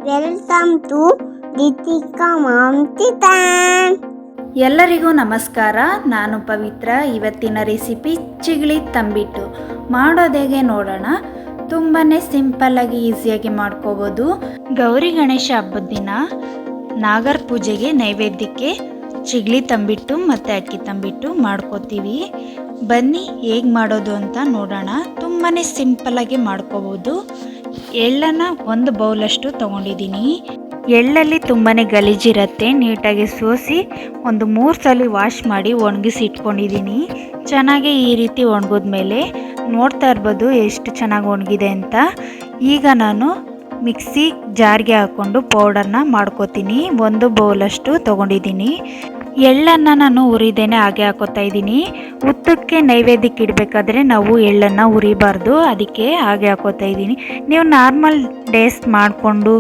Welcome to Deepika mom kitchen. ಎಲ್ಲರಿಗೂ ನಮಸ್ಕಾರ. ನಾನು ಪವಿತ್ರ. ಇವತ್ತಿನ ರೆಸಿಪಿ ಚಿಗಳಿ ತಂಬಿಟ್ಟು ಮಾಡೋದು ಹೇಗೆ ನೋಡೋಣ. ತುಂಬಾ ಸಿಂಪಲ್ಲಾಗಿ ಈಸಿಯಾಗಿ ಮಾಡ್ಕೋಬೋದು. ಗೌರಿ ಗಣೇಶ ಹಬ್ಬದ ದಿನ ನಾಗರ ಪೂಜೆಗೆ ನೈವೇದ್ಯಕ್ಕೆ ಚಿಗಳಿ ತಂಬಿಟ್ಟು ಮತ್ತು ಅಕ್ಕಿ ತಂಬಿಟ್ಟು ಮಾಡ್ಕೋತೀವಿ. ಬನ್ನಿ ಹೇಗೆ ಮಾಡೋದು ಅಂತ ನೋಡೋಣ. ತುಂಬಾ ಸಿಂಪಲ್ಲಾಗಿ ಮಾಡ್ಕೋಬೋದು. ಎಳ್ಳನ್ನು ಒಂದು ಬೌಲಷ್ಟು ತೊಗೊಂಡಿದ್ದೀನಿ. ಎಳ್ಳಲ್ಲಿ ತುಂಬಾ ಗಲೀಜಿರುತ್ತೆ. ನೀಟಾಗಿ ಸೋಸಿ ಒಂದು 3 ಸಲ ವಾಶ್ ಮಾಡಿ ಒಣಗಿಸಿ ಇಟ್ಕೊಂಡಿದ್ದೀನಿ. ಚೆನ್ನಾಗಿ ಈ ರೀತಿ ಒಣಗಿದ್ಮೇಲೆ ನೋಡ್ತಾ ಇರ್ಬೋದು ಎಷ್ಟು ಚೆನ್ನಾಗಿ ಒಣಗಿದೆ ಅಂತ. ಈಗ ನಾನು ಮಿಕ್ಸಿ ಜಾರ್ಗೆ ಹಾಕ್ಕೊಂಡು ಪೌಡರ್ನ ಮಾಡ್ಕೋತೀನಿ. 1 ಬೌಲಷ್ಟು ತೊಗೊಂಡಿದ್ದೀನಿ. ಎಳ್ಳನ್ನು ನಾನು ಹುರಿದೇನೆ ಹಾಗೆ ಹಾಕೋತಾ ಇದ್ದೀನಿ. ಉತ್ತಕ್ಕೆ ನೈವೇದ್ಯಕ್ಕೆ ಇಡಬೇಕಾದ್ರೆ ನಾವು ಎಳ್ಳನ್ನು ಹುರಿಬಾರ್ದು, ಅದಕ್ಕೆ ಹಾಗೆ ಹಾಕೋತಾ ಇದ್ದೀನಿ. ನೀವು ನಾರ್ಮಲ್ ಡೇಸ್ ಮಾಡಿಕೊಂಡು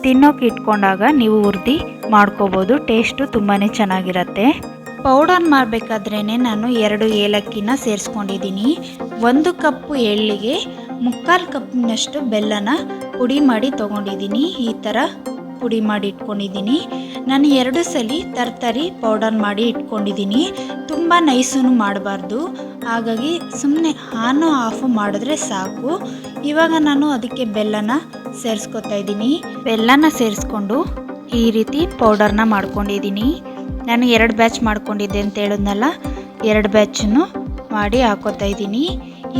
ತಿನ್ನೋಕೆ ಇಟ್ಕೊಂಡಾಗ ನೀವು ಹುರಿದು ಮಾಡ್ಕೋಬೋದು. ಟೇಸ್ಟು ತುಂಬಾ ಚೆನ್ನಾಗಿರುತ್ತೆ. ಪೌಡರ್ ಮಾಡಬೇಕಾದ್ರೇ ನಾನು 2 ಏಲಕ್ಕಿನ ಸೇರಿಸ್ಕೊಂಡಿದ್ದೀನಿ. 1 ಕಪ್ಪು ಎಳ್ಳಿಗೆ 3/4 ಕಪ್ನಷ್ಟು ಬೆಲ್ಲನ ಪುಡಿ ಮಾಡಿ ತೊಗೊಂಡಿದ್ದೀನಿ. ಈ ಥರ ಪುಡಿ ಮಾಡಿ ಇಟ್ಕೊಂಡಿದ್ದೀನಿ. ನಾನು 2 ಸಲ ತರಕಾರಿ ಪೌಡರ್ ಮಾಡಿ ಇಟ್ಕೊಂಡಿದ್ದೀನಿ. ತುಂಬ ನೈಸೂ ಮಾಡಬಾರ್ದು, ಹಾಗಾಗಿ ಸುಮ್ಮನೆ ಆನು ಆಫು ಮಾಡಿದ್ರೆ ಸಾಕು. ಇವಾಗ ನಾನು ಅದಕ್ಕೆ ಬೆಲ್ಲನ ಸೇರಿಸ್ಕೊತಾ ಇದ್ದೀನಿ. ಬೆಲ್ಲನ ಸೇರಿಸ್ಕೊಂಡು ಈ ರೀತಿ ಪೌಡರ್ನ ಮಾಡ್ಕೊಂಡಿದ್ದೀನಿ. ನಾನು 2 ಬ್ಯಾಚ್ ಮಾಡ್ಕೊಂಡಿದ್ದೆ ಅಂತ ಹೇಳಿದ್ನಲ್ಲ, 2 ಬ್ಯಾಚನ್ನು ಮಾಡಿ ಹಾಕೋತಾ ಇದ್ದೀನಿ.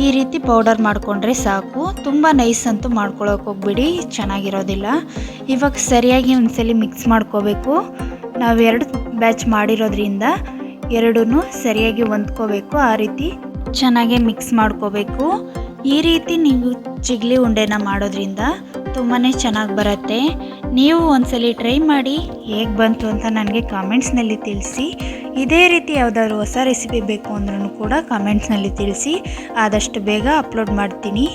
ಈ ರೀತಿ ಪೌಡರ್ ಮಾಡಿಕೊಂಡ್ರೆ ಸಾಕು. ತುಂಬ ನೈಸ್ ಅಂತೂ ಮಾಡ್ಕೊಳ್ಳೋಕೆ ಹೋಗ್ಬಿಡಿ, ಚೆನ್ನಾಗಿರೋದಿಲ್ಲ. ಇವಾಗ ಸರಿಯಾಗಿ ಒಂದ್ಸಲಿ ಮಿಕ್ಸ್ ಮಾಡ್ಕೋಬೇಕು. ನಾವು 2 ಬ್ಯಾಚ್ ಮಾಡಿರೋದ್ರಿಂದ 2 ಸರಿಯಾಗಿ ಹೊಂದ್ಕೋಬೇಕು. ಆ ರೀತಿ ಚೆನ್ನಾಗಿ ಮಿಕ್ಸ್ ಮಾಡ್ಕೋಬೇಕು. ಈ ರೀತಿ ನೀವು ಚಿಗಳಿ ಉಂಡೆನ ಮಾಡೋದ್ರಿಂದ ತುಂಬಾ ಚೆನ್ನಾಗಿ ಬರುತ್ತೆ. ನೀವು ಒಂದ್ಸಲಿ ಟ್ರೈ ಮಾಡಿ ಹೇಗೆ ಬಂತು ಅಂತ ನನಗೆ ಕಾಮೆಂಟ್ಸ್ನಲ್ಲಿ ತಿಳಿಸಿ. ಇದೇ ರೀತಿ ಯಾವುದಾದ್ರು ಹೊಸ ರೆಸಿಪಿ ಬೇಕು ಅಂದ್ರೂ ಕೂಡ ಕಾಮೆಂಟ್ಸ್ನಲ್ಲಿ ತಿಳಿಸಿ. ಆದಷ್ಟು ಬೇಗ ಅಪ್ಲೋಡ್ ಮಾಡ್ತೀನಿ.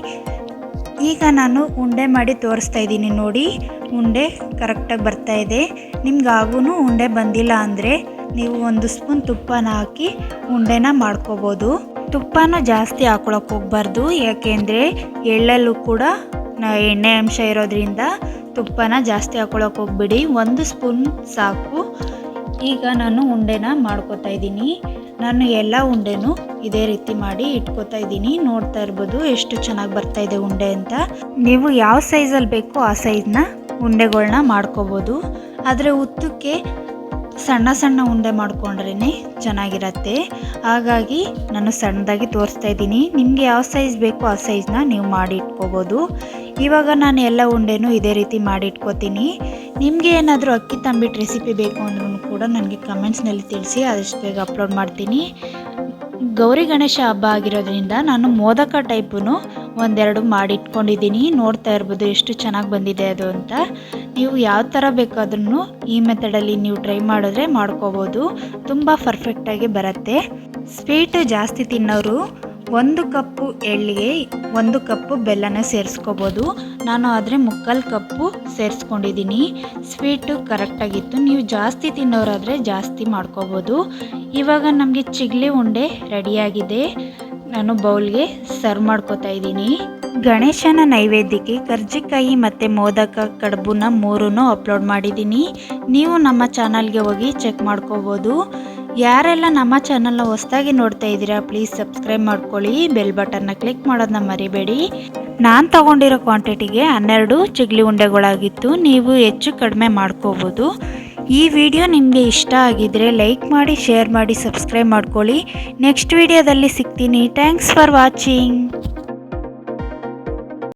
ಈಗ ನಾನು ಉಂಡೆ ಮಾಡಿ ತೋರಿಸ್ತಾ ಇದ್ದೀನಿ ನೋಡಿ. ಉಂಡೆ ಕರೆಕ್ಟಾಗಿ ಬರ್ತಾ ಇದೆ. ನಿಮ್ಗಾಗೂ ಉಂಡೆ ಬಂದಿಲ್ಲ ಅಂದರೆ ನೀವು 1 ಸ್ಪೂನ್ ತುಪ್ಪನ ಹಾಕಿ ಉಂಡೆನ ಮಾಡ್ಕೋಬೋದು. ತುಪ್ಪನೂ ಜಾಸ್ತಿ ಹಾಕೊಳಕ್ಕೆ ಹೋಗ್ಬಾರ್ದು, ಯಾಕೆಂದರೆ ಎಳ್ಳಲ್ಲೂ ಕೂಡ ಎಣ್ಣೆ ಅಂಶ ಇರೋದ್ರಿಂದ ತುಪ್ಪನ ಜಾಸ್ತಿ ಹಾಕೊಳಕ್ಕೆ ಹೋಗ್ಬಿಡಿ. 1 ಸ್ಪೂನ್ ಸಾಕು. ಈಗ ನಾನು ಉಂಡೆನ ಮಾಡ್ಕೋತಾ ಇದ್ದೀನಿ. ನಾನು ಎಲ್ಲ ಉಂಡೆನೂ ಇದೇ ರೀತಿ ಮಾಡಿ ಇಟ್ಕೋತಾ ಇದ್ದೀನಿ. ನೋಡ್ತಾ ಇರ್ಬೋದು ಎಷ್ಟು ಚೆನ್ನಾಗಿ ಬರ್ತಾ ಇದೆ ಉಂಡೆ ಅಂತ. ನೀವು ಯಾವ ಸೈಜಲ್ಲಿ ಬೇಕೋ ಆ ಸೈಜ್ನ ಉಂಡೆಗಳನ್ನ ಮಾಡ್ಕೋಬೋದು. ಆದರೆ ಉದ್ದಕ್ಕೆ ಸಣ್ಣ ಸಣ್ಣ ಉಂಡೆ ಮಾಡ್ಕೊಂಡ್ರೇ ಚೆನ್ನಾಗಿರತ್ತೆ. ಹಾಗಾಗಿ ನಾನು ಸಣ್ಣದಾಗಿ ತೋರಿಸ್ತಾ ಇದ್ದೀನಿ. ನಿಮಗೆ ಯಾವ ಸೈಜ್ ಬೇಕೋ ಆ ಸೈಜ್ನ ನೀವು ಮಾಡಿ ಇಟ್ಕೋಬೋದು. ಇವಾಗ ನಾನು ಎಲ್ಲ ಉಂಡೆನೂ ಇದೇ ರೀತಿ ಮಾಡಿ ಇಟ್ಕೋತೀನಿ. ನಿಮಗೆ ಏನಾದರೂ ಅಕ್ಕಿ ತಂಬಿಟ್ಟು ರೆಸಿಪಿ ಬೇಕು ಅಂದ್ರೂ ಕೂಡ ನನಗೆ ಕಮೆಂಟ್ಸ್ನಲ್ಲಿ ತಿಳಿಸಿ. ಆದಷ್ಟು ಬೇಗ ಅಪ್ಲೋಡ್ ಮಾಡ್ತೀನಿ. ಗೌರಿ ಗಣೇಶ ಹಬ್ಬ ಆಗಿರೋದ್ರಿಂದ ನಾನು ಮೋದಕ ಟೈಪು 1-2 ಮಾಡಿ ಇಟ್ಕೊಂಡಿದ್ದೀನಿ. ನೋಡ್ತಾ ಇರ್ಬೋದು ಎಷ್ಟು ಚೆನ್ನಾಗಿ ಬಂದಿದೆ ಅದು ಅಂತ. ನೀವು ಯಾವ ಥರ ಬೇಕಾದ್ರೂ ಈ ಮೆಥಡಲ್ಲಿ ನೀವು ಟ್ರೈ ಮಾಡಿದ್ರೆ ಮಾಡ್ಕೋಬೋದು. ತುಂಬ ಪರ್ಫೆಕ್ಟಾಗಿ ಬರುತ್ತೆ. ಸ್ವೀಟು ಜಾಸ್ತಿ ತಿನ್ನೋರು 1 ಕಪ್ಪು ಎಳ್ಳಿಗೆ 1 ಕಪ್ಪು ಬೆಲ್ಲನ ಸೇರಿಸ್ಕೋಬೋದು. ನಾನು ಆದರೆ 3/4 ಕಪ್ಪು ಸೇರಿಸ್ಕೊಂಡಿದ್ದೀನಿ. ಸ್ವೀಟು ಕರೆಕ್ಟಾಗಿತ್ತು. ನೀವು ಜಾಸ್ತಿ ತಿನ್ನೋರಾದರೆ ಜಾಸ್ತಿ ಮಾಡ್ಕೋಬೋದು. ಇವಾಗ ನಮಗೆ ಚಿಗಳಿ ಉಂಡೆ ರೆಡಿಯಾಗಿದೆ. ನಾನು ಬೌಲ್ಗೆ ಸರ್ವ್ ಮಾಡ್ಕೋತಾ ಇದ್ದೀನಿ. ಗಣೇಶನ ನೈವೇದ್ಯಕ್ಕೆ ಕರ್ಜಿಕಾಯಿ ಮತ್ತು ಮೋದಕ ಕಡುಬುನ 3 ಅಪ್ಲೋಡ್ ಮಾಡಿದ್ದೀನಿ. ನೀವು ನಮ್ಮ ಚಾನಲ್ಗೆ ಹೋಗಿ ಚೆಕ್ ಮಾಡ್ಕೋಬೋದು. ಯಾರೆಲ್ಲ ನಮ್ಮ ಚಾನಲ್ನ ಹೊಸದಾಗಿ ನೋಡ್ತಾ ಇದ್ದೀರಾ ಪ್ಲೀಸ್ ಸಬ್ಸ್ಕ್ರೈಬ್ ಮಾಡ್ಕೊಳ್ಳಿ. ಬೆಲ್ ಬಟನ್ನ ಕ್ಲಿಕ್ ಮಾಡೋದನ್ನ ಮರಿಬೇಡಿ. ನಾನು ತಗೊಂಡಿರೋ ಕ್ವಾಂಟಿಟಿಗೆ 12 ಚಿಗಳಿ ಉಂಡೆಗಳಾಗಿತ್ತು. ನೀವು ಹೆಚ್ಚು ಕಡಿಮೆ ಮಾಡ್ಕೋಬೋದು. ಈ ವಿಡಿಯೋ ನಿಮಗೆ ಇಷ್ಟ ಆಗಿದ್ದರೆ ಲೈಕ್ ಮಾಡಿ, ಶೇರ್ ಮಾಡಿ, ಸಬ್ಸ್ಕ್ರೈಬ್ ಮಾಡ್ಕೊಳ್ಳಿ. ನೆಕ್ಸ್ಟ್ ವಿಡಿಯೋದಲ್ಲಿ ಸಿಗ್ತೀನಿ. Thanks for watching.